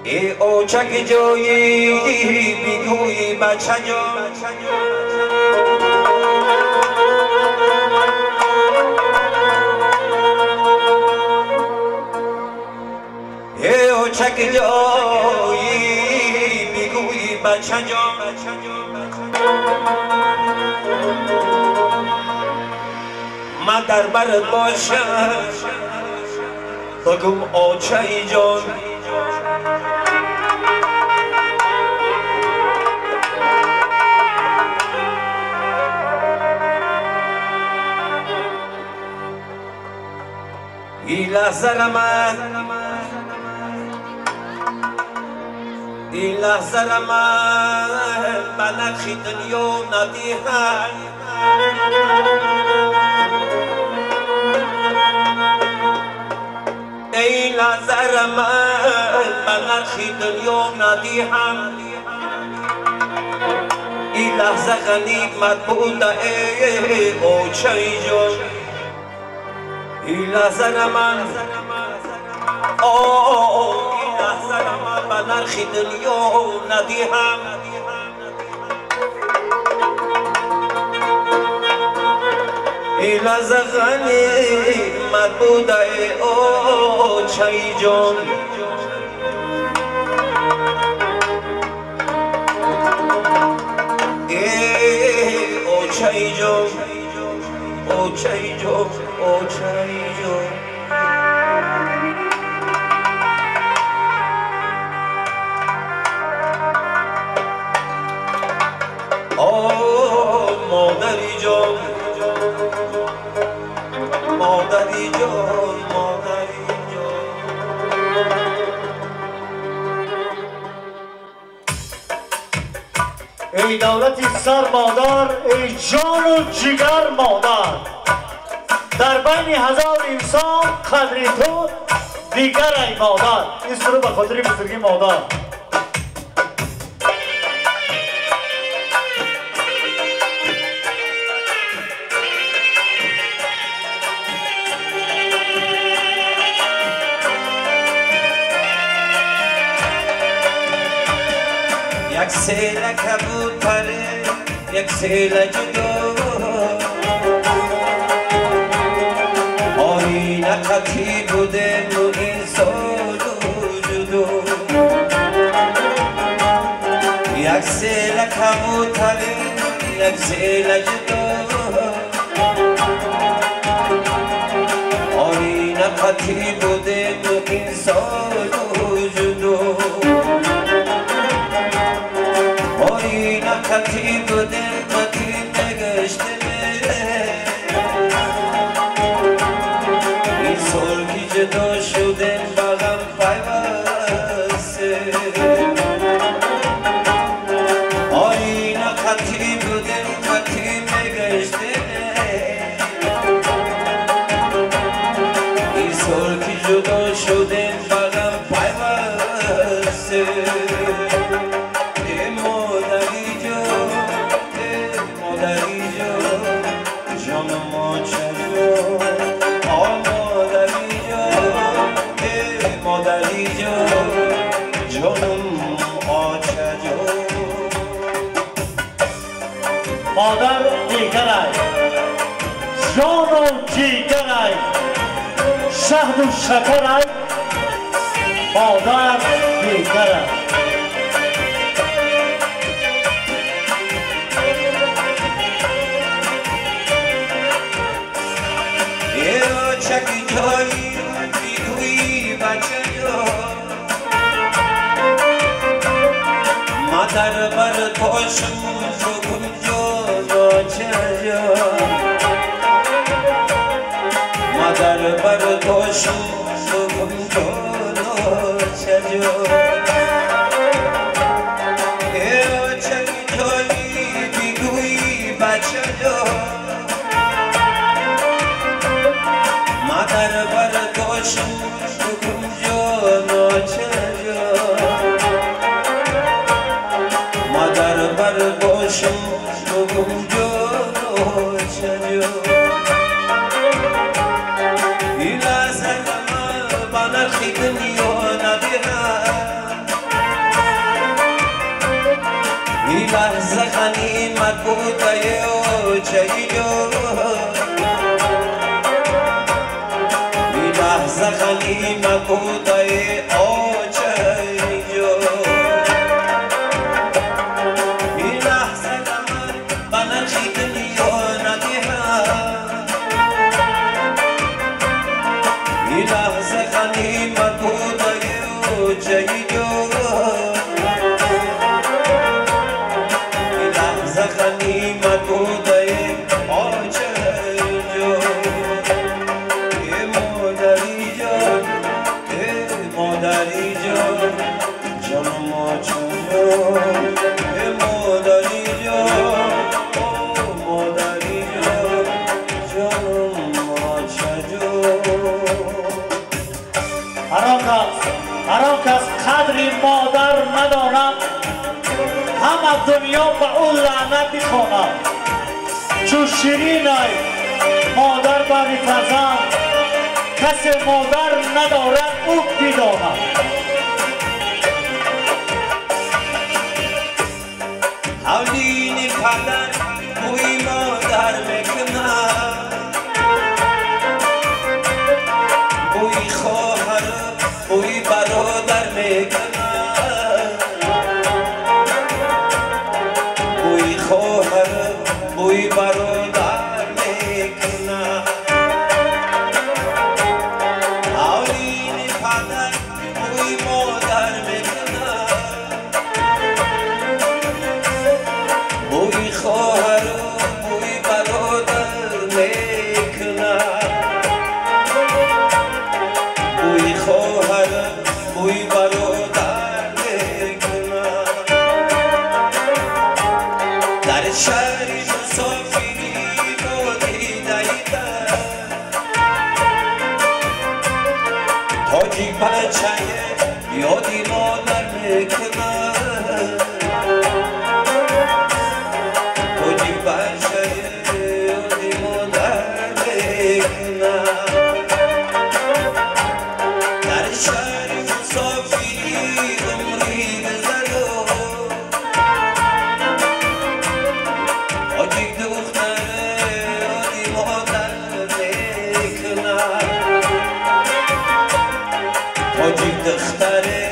ای اوچک جویی بیگویی بچه جان ای اوچک جویی بیگویی بچه جان من در برت باشم بگم اوچه جان این لحظه را من بنقش دنیا ندیدم این لحظه را من بنقش دنیا ندیدم این لحظه غنیمت بوده ای اوچه جان این لحظه را من این لحظه را من به نرخ دنیا ندیدم این لحظه غنیمت بوده ای اوچه جان ای اوچه جان اوچه جان اوچه جان مادری جان مادری جان مادری جان ای دولتی سر مادر ای جان و جگر مادر در بین هزار انسان قدری تو دیگر ای مادر این سرو به خاطر بزرگی مادر یک سیل کبوتره یک سیل جدا آینه قطعی بوده و این سال جدا یک سیل کبوتره یک سیل جدا آینه قطعی بوده و این سال جدا خطی بوده خطی نگشته این سال که جدا شده بغم پیوسته آینه خطی بوده خطی نگشته این سال که جدا شده بغم پیوسته مادر دیگر ای جان و جیگر ای شهد و شکر ای مادر دیگر ای ای اوچک جایی بیگویی بچه جان مادر بر پاشم مادر بر دوشم بگم جانو چجا ای اوچک جایی بیگویی بچه جان مادر بر دوشم بگم جانو چجا مادر بر دوشم بگم جانو چجا این لحظه من بنرخ دنیا ندیدم لحظه غنیمت بوده و چیجو این لحظه غنیمت بوده و چیجو این لحظه من بنا چیدنی و ندیهم این لحظه غنیمت بوده و چیجو غنیمت بوده آچه جو ای مادری جان ای مادری جان جانم آچه جو ای مادری جان او مادری جان جانم آچه جو هر کس قدری مادر نداند همه دنیا به اون لعنت میخواند چون شیرین ای مادر بری فرزند کسی مادر ندارد او بداند حولین پدر بوی مادر میکند بوی خواهر بوی برادر میکند بوی برادر میکنه آولین پدر بوی مادر میکنه بوی خواهر بوی برادر میکنه بوی خواهر بوی برادر میکنه در شهری تاجی بچه یادی مادر میکنه تاجی بچه یادی مادر میکنه در شهر مسافری عمری گذرو تاجی دختر یادی مادر میکنه تاجی دختره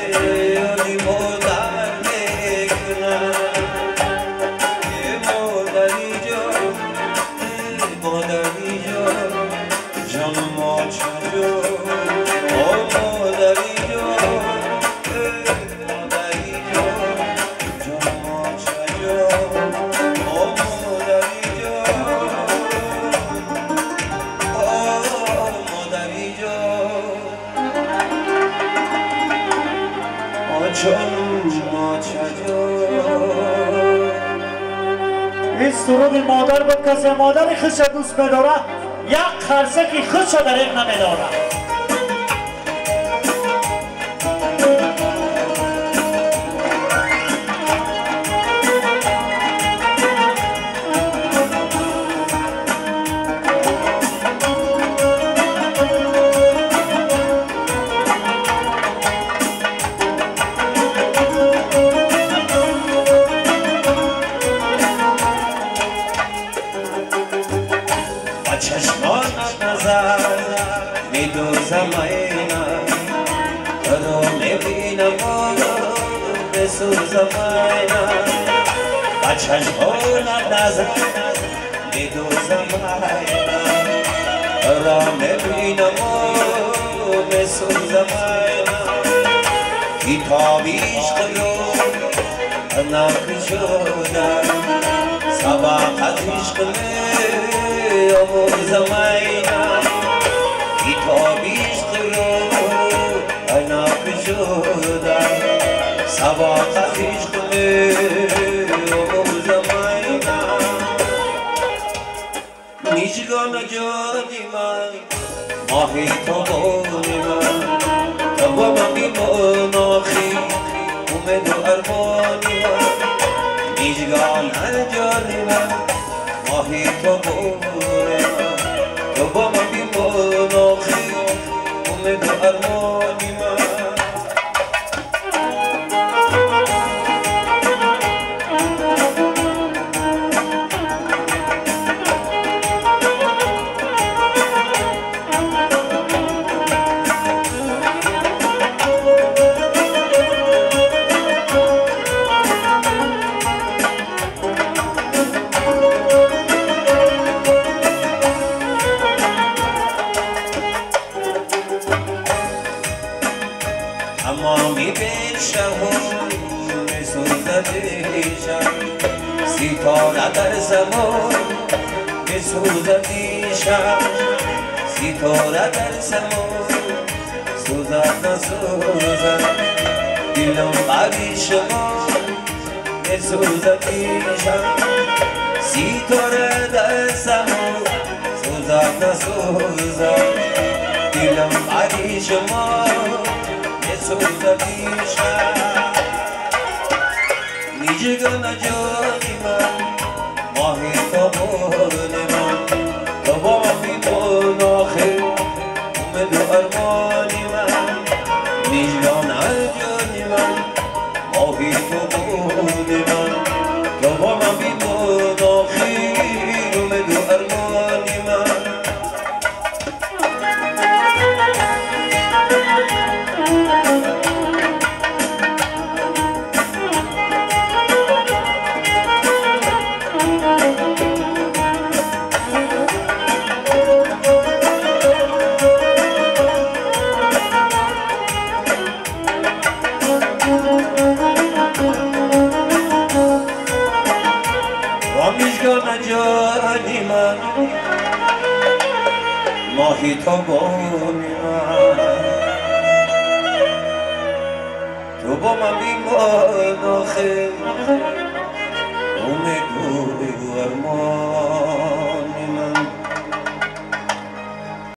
یادی مادر میکنه ای مادری جان ای مادری جان جانم آچه جو آی مادری جان ای مادری جان جانم آچه جو آی مادری جان آی مادری جان این سرود مادر به کسی مادر خودش دوست بداره یک خرسه که خودش در یک نمیداره چشمانت نظر میدوزم اینا رو میبینم و بسوزم اینا با چشمانت نظر میدوزم اینا رو میبینم و بسوزم اینا کتابی عشق رو نقل شدم سباقت عشق آموزم اینا کتابی عشق رو نقل شدم سباقت عشق آموزم اینا میشگان جانی من ماهی تو بانی من تو با من بیماناخی امید و ارمانی من میشگان جانی من ماهی تو بانی من تو با من بیماناخی امید و ارمانی من تمامی بشهون بسوزدیشم ستاره در زمان بسوزدیشم ستاره در زمان سوزد نسوزد دلم بری شما بسوزدیشم ستاره در زمان سوزد نسوزد دلم بری شما بسوزدیشم نیجگان جانی من ماهی تابان من تمامی مناخه امید و ارمانی من نیجگان جانی من ماهی تابان من تمامی مناخه امید و ارمانی من جانی من ماهی تابانی من تو با من بی مناخه